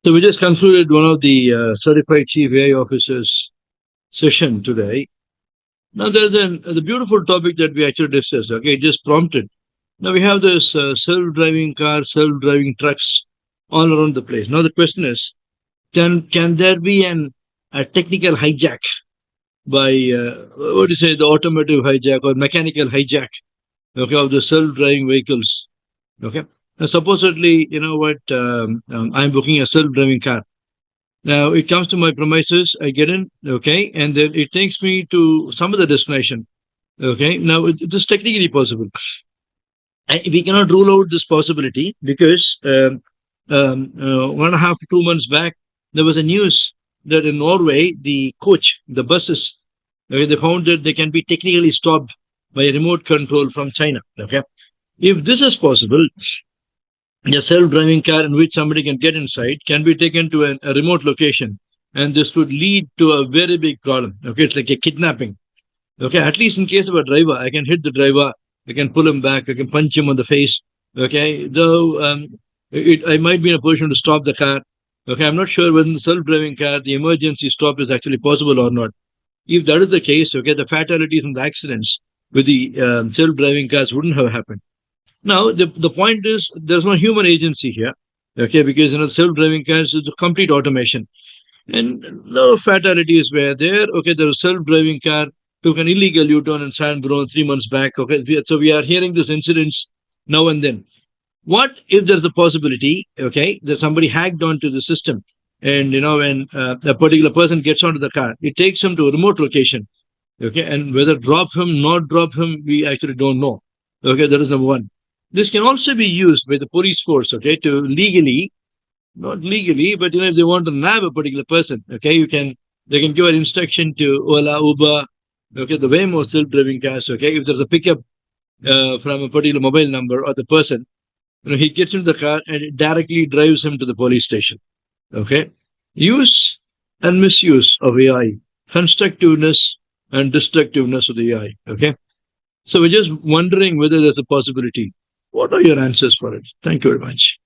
So we just concluded one of the certified chief AI officers session today. Now there's the beautiful topic that we actually discussed. Okay, it just prompted. Now we have this self-driving cars, self-driving trucks all around the place. Now the question is, can there be a technical hijack by what do you say, the automotive hijack or mechanical hijack? Okay, of the self-driving vehicles. Okay, now supposedly, you know what? I'm booking a self-driving car. Now it comes to my premises, I get in, okay, and then it takes me to some other destination. Okay, now it is technically possible. We cannot rule out this possibility because 1.5 to 2 months back there was a news that in Norway the coach, the buses, okay, they found that they can be technically stopped by a remote control from China. Okay, if this is possible, a self-driving car in which somebody can get inside can be taken to a remote location, and this would lead to a very big problem. Okay, it's like a kidnapping. Okay, at least in case of a driver, I can hit the driver, I can pull him back, I can punch him on the face. Okay, though I might be in a position to stop the car. Okay, I'm not sure whether the self-driving car, the emergency stop is actually possible or not. If that is the case, okay, the fatalities and the accidents with the self-driving cars wouldn't have happened. Now, the point is there's no human agency here, okay, because self-driving cars is a complete automation, and no fatalities were there. Okay, there was self-driving car took an illegal U-turn in San Bruno 3 months back. Okay, so we are hearing these incidents now and then. What if there's a possibility, okay, that somebody hacked onto the system, and when a particular person gets onto the car, it takes him to a remote location, okay, and whether drop him, not drop him, we actually don't know. Okay, that is number one. This can also be used by the police force, okay, to legally, not legally, but if they want to nab a particular person, okay, they can give an instruction to Ola, Uber, okay, the Waymo self-driving cars, okay, if there's a pickup from a particular mobile number or the person, he gets into the car and it directly drives him to the police station. Okay, use and misuse of AI, constructiveness and destructiveness of the AI. Okay, so we're just wondering whether there's a possibility. What are your answers for it? Thank you very much.